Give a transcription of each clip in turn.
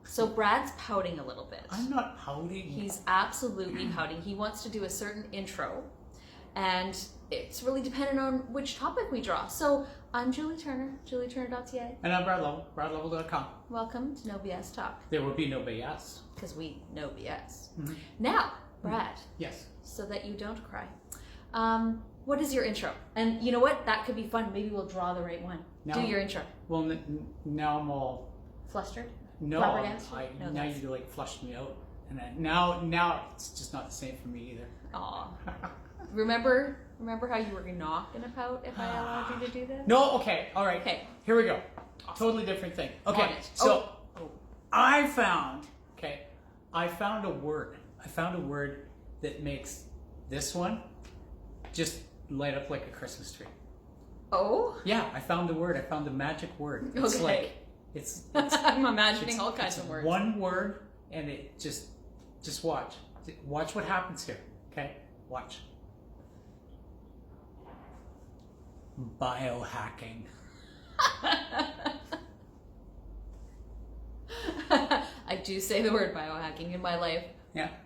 So Brad's pouting a little bit. I'm not pouting. He's absolutely pouting. He wants to do a certain intro, and it's really dependent on which topic we draw. So I'm Julie Turner, JulieTurner.ca. And I'm BradLovell, BradLovell.com. Welcome to No BS Talk. There will be no BS. Because we know BS. Mm-hmm. Now, Brad. Yes. So that you don't cry. What is your intro? And you know what? That could be fun. Maybe we'll draw the right one. Now, do your intro. Well, now I'm all... Flustered? No, No, now you like flushed me out. And then now it's just not the same for me either. Aw. Remember how you were not going to pout if I allowed you to do this? No, okay, all right. Okay. Here we go. Awesome. Totally different thing. Okay, so I found a word. I found a word that makes this one just light up like a Christmas tree. Oh? Yeah, I found the word. I found the magic word. It's okay. like, it's I'm imagining all kinds of words. One word, and it just watch. Watch what happens here, okay? Watch. Biohacking. I do say the word biohacking in my life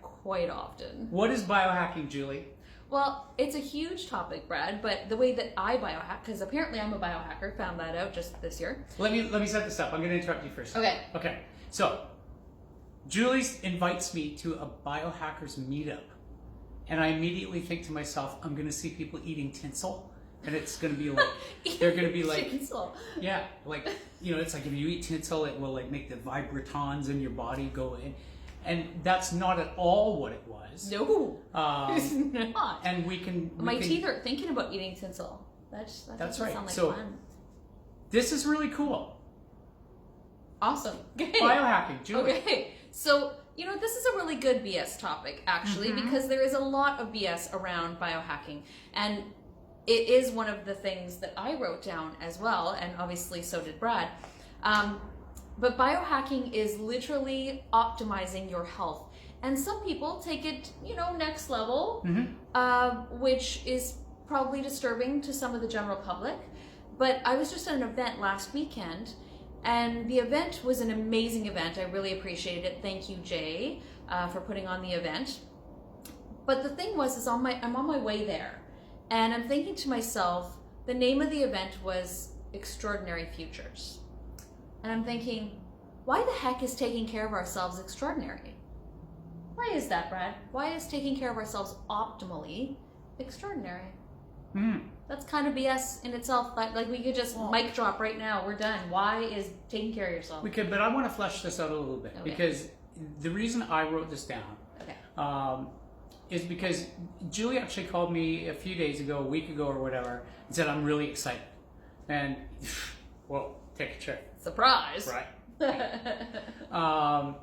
quite often. What is biohacking, Julie? Well, it's a huge topic, Brad, but the way that I biohack, because apparently I'm a biohacker, found that out just this year. Let me set this up. I'm going to interrupt you first. Okay. Okay. So, Julie invites me to a biohackers meetup, and I immediately think to myself, I'm going to see people eating tinsel, and it's going to be like, they're going to be like, tinsel. Yeah, like, you know, it's like if you eat tinsel, it will like make the vibratons in your body go in. And that's not at all what it was. No, it's not. And we can... My teeth are thinking about eating tinsel. That's right. Sound like so fun. This is really cool. Awesome. Okay. Biohacking, Julie. Okay, so, you know, this is a really good BS topic, actually, because there is a lot of BS around biohacking. And it is one of the things that I wrote down as well, and obviously so did Brad. But biohacking is literally optimizing your health. And some people take it, you know, next level, which is probably disturbing to some of the general public. But I was just at an event last weekend, and the event was an amazing event. I really appreciated it. Thank you, Jay, for putting on the event. But the thing was, I'm on my way there, and I'm thinking to myself, the name of the event was Extraordinary Futures. And I'm thinking, why the heck is taking care of ourselves extraordinary? Why is that, Brad? Why is taking care of ourselves optimally extraordinary? That's kind of BS in itself. Like we could just mic drop right now. We're done. Why is taking care of yourself? We could, but I want to flesh this out a little bit because the reason I wrote this down is because Julie actually called me a few days ago, a week ago or whatever, and said, I'm really excited. And, well, take a trip. Surprise. Right.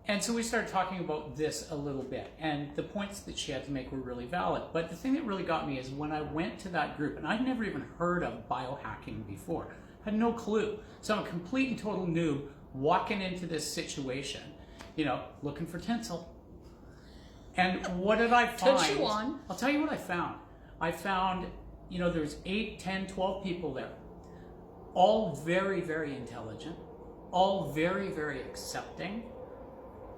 And so we started talking about this a little bit, and the points that she had to make were really valid. But the thing that really got me is when I went to that group, and I'd never even heard of biohacking before, had no clue. So I'm a complete and total noob walking into this situation, you know, looking for tinsel. And what did I find? Touch you on. I'll tell you what I found. I found, you know, there's 8, 10, 12 people there. All very, very intelligent, all very, very accepting,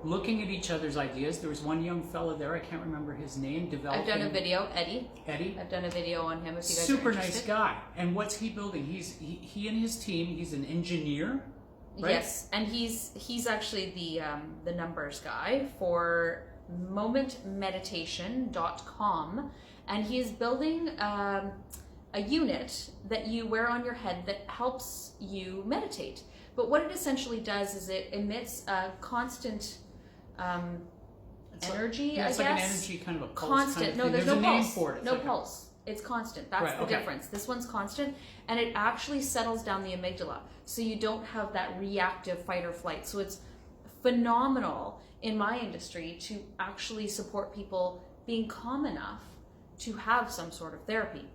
looking at each other's ideas. There was one young fella there, I can't remember his name, developing... I've done a video, Eddie. Eddie? I've done a video on him if you guys Super are interested. nice guy. And what's he building? He and his team, he's an engineer, right? Yes, and he's actually the numbers guy for momentmeditation.com, and he is building a unit that you wear on your head that helps you meditate. But what it essentially does is it emits a constant energy, it's I guess. like an energy kind of a pulse. Constant. Kind of no, thing. there's a no name pulse. for it. No pulse. It's constant. That's the difference. This one's constant, and it actually settles down the amygdala, so you don't have that reactive fight or flight. So it's phenomenal in my industry to actually support people being calm enough to have some sort of therapy.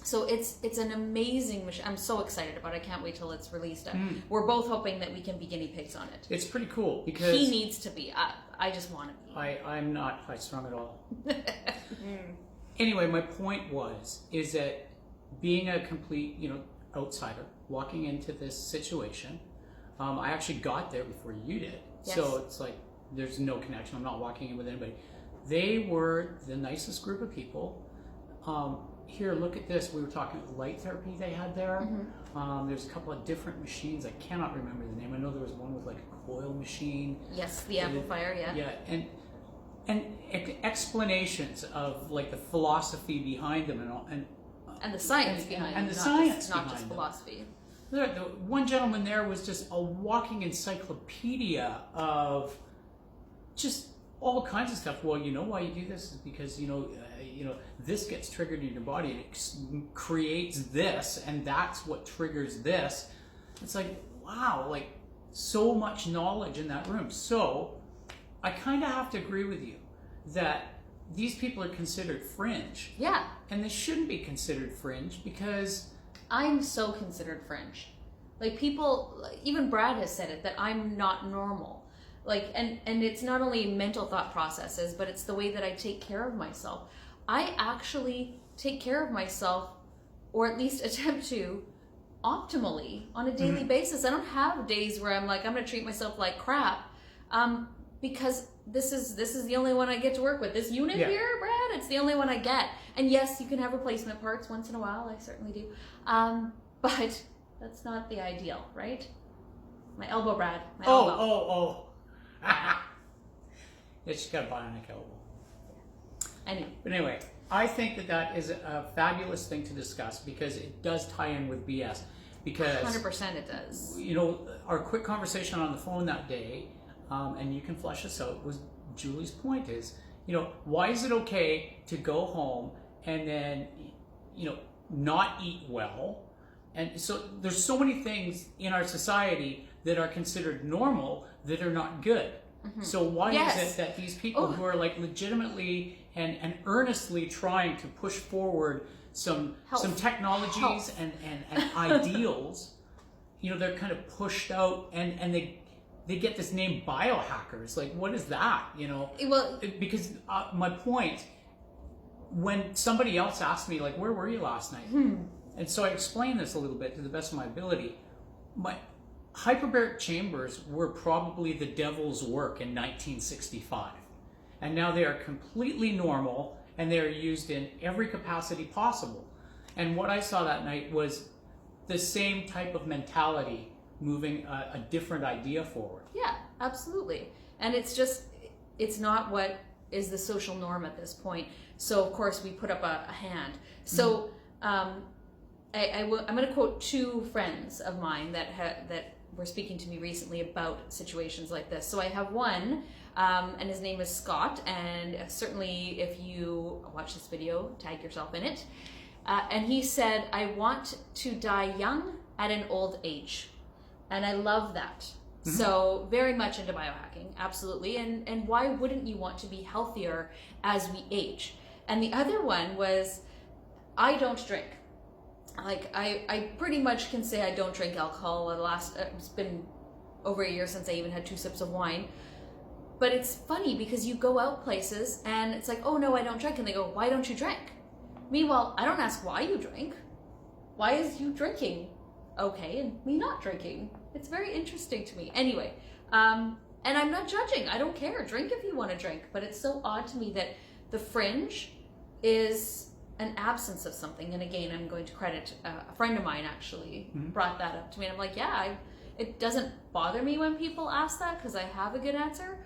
So it's an amazing machine. I'm so excited about it. I can't wait till it's released. We're both hoping that we can be guinea pigs on it. It's pretty cool because... He needs to be. I just want to be. I'm not high strung at all. Anyway, my point is that being a complete, outsider, walking into this situation, I actually got there before you did. Yes. So it's like, there's no connection. I'm not walking in with anybody. They were the nicest group of people. Here, look at this. We were talking about light therapy they had there. There's a couple of different machines. I cannot remember the name. I know there was one with like a coil machine. Yes, the amplifier, yeah. Yeah, and explanations of like the philosophy behind them and all, and the science behind it. And the science not behind just them. philosophy. The one gentleman there was just a walking encyclopedia of just all kinds of stuff. Well, you know why you do this is because this gets triggered in your body and it creates this, and that's what triggers this. It's like, wow, like so much knowledge in that room. So I kind of have to agree with you that these people are considered fringe. Yeah. And they shouldn't be considered fringe because I'm so considered fringe. Like people, even Brad has said it, that I'm not normal. Like, and it's not only mental thought processes, but it's the way that I take care of myself. I actually take care of myself, or at least attempt to, optimally on a daily basis. I don't have days where I'm like, I'm going to treat myself like crap, because this is the only one I get to work with. This unit here, Brad, it's the only one I get. And yes, you can have replacement parts once in a while. I certainly do. But that's not the ideal, right? My elbow, Brad. My elbow. Oh. It's got a bionic elbow. But anyway, I think that is a fabulous thing to discuss because it does tie in with BS. Because 100% it does. Our quick conversation on the phone that day, and you can flesh this out, was Julie's point is, why is it okay to go home and then, not eat well? And so there's so many things in our society that are considered normal that are not good. So why is it that these people who are like legitimately and earnestly trying to push forward some technologies and ideals, they're kind of pushed out and they get this name biohackers. Like, what is that? Well, because my point, when somebody else asked me, like, where were you last night? And so I explained this a little bit to the best of my ability. Hyperbaric chambers were probably the devil's work in 1965. And now they are completely normal and they are used in every capacity possible. And what I saw that night was the same type of mentality moving a different idea forward. Yeah, absolutely. And it's not what is the social norm at this point. So of course we put up a hand. So I'm going to quote two friends of mine that were speaking to me recently about situations like this. So I have one, and his name is Scott, and certainly if you watch this video, tag yourself in it. And he said, I want to die young at an old age. And I love that. So very much into biohacking, absolutely. And why wouldn't you want to be healthier as we age? And the other one was, I don't drink. Like, I pretty much can say I don't drink alcohol. It's been over a year since I even had 2 sips of wine. But it's funny because you go out places and it's like, oh no, I don't drink. And they go, why don't you drink? Meanwhile, I don't ask why you drink. Why is you drinking okay and me not drinking? It's very interesting to me. Anyway, and I'm not judging. I don't care. Drink if you want to drink. But it's so odd to me that the fringe is an absence of something. And again, I'm going to credit a friend of mine actually brought that up to me. And I'm like, it doesn't bother me when people ask that because I have a good answer.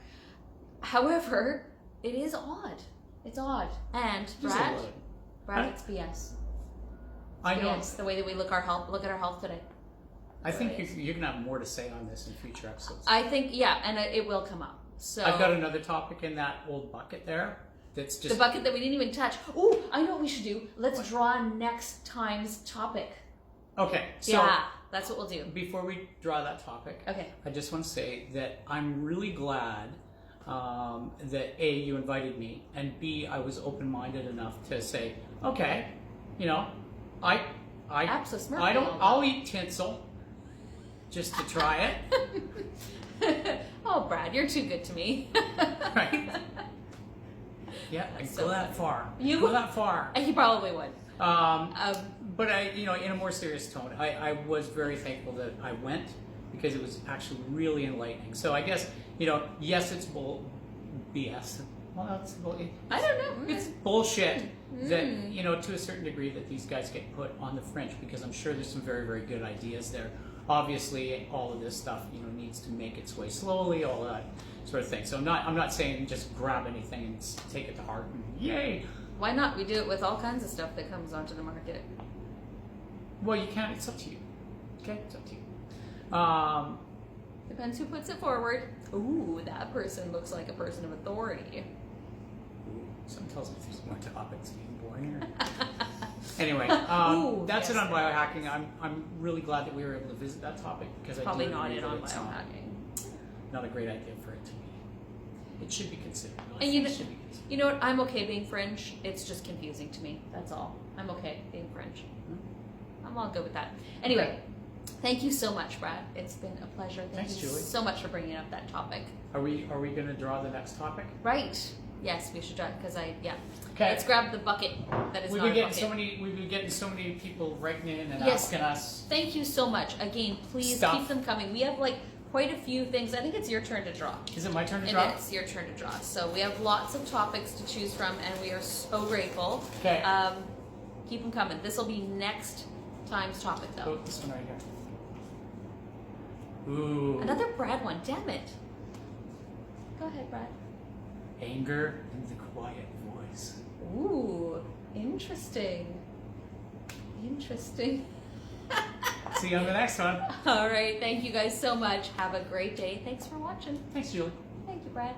However, it is odd. It's odd. And Brad, it's BS. I know. BS, the way that we look at our health today. I think you're going to have more to say on this in future episodes. I think, and it will come up. So I've got another topic in that old bucket there. That's just the bucket that we didn't even touch. Oh, I know what we should do. Let's draw next time's topic. Okay. So that's what we'll do. Before we draw that topic, I just want to say that I'm really glad that A, you invited me, and B, I was open-minded enough to say, okay, I'll eat tinsel just to try it. Oh, Brad, you're too good to me. Right? Yeah, I'd go that far. You go that far. He probably would. But I, in a more serious tone, I was very thankful that I went. because it was actually really enlightening. So I guess, yes, it's BS. Well, I don't know. It's bullshit that, to a certain degree, that these guys get put on the fringe, because I'm sure there's some very, very good ideas there. Obviously, all of this stuff, needs to make its way slowly, all that sort of thing. So I'm not saying just grab anything and take it to heart and yay. Why not? We do it with all kinds of stuff that comes onto the market. Well, you can't. It's up to you. Okay, it's up to you. Depends who puts it forward. Ooh, that person looks like a person of authority. Something tells me there's more topics being born here. Anyway, that's it on biohacking. I'm really glad that we were able to visit that topic, because Probably I do not agree it that on it's biohacking. not a great idea for it to be. It should be considered. And you know what? I'm okay being fringe. It's just confusing to me. That's all. I'm okay being fringe. I'm all good with that. Anyway, thank you so much, Brad. It's been a pleasure. Thanks, Thank you Julie. so much for bringing up that topic. Are we going to draw the next topic? Right. Yes, we should try, because Okay. Let's grab the bucket that is We've not been a bucket. We've been getting so many people writing in and Yes. asking us. Thank you so much. Again, please Stuff. keep them coming. We have quite a few things. I think it's your turn to draw. Is it my turn to draw? It is your turn to draw. So we have lots of topics to choose from, and we are so grateful. Okay. Keep them coming. This will be next time's topic, though. Oh, this one right here. Ooh. Another Brad one. Damn it. Go ahead, Brad. Anger in the quiet voice. Ooh, interesting. Interesting. See you on the next one. All right. Thank you guys so much. Have a great day. Thanks for watching. Thanks, Julie. Thank you, Brad.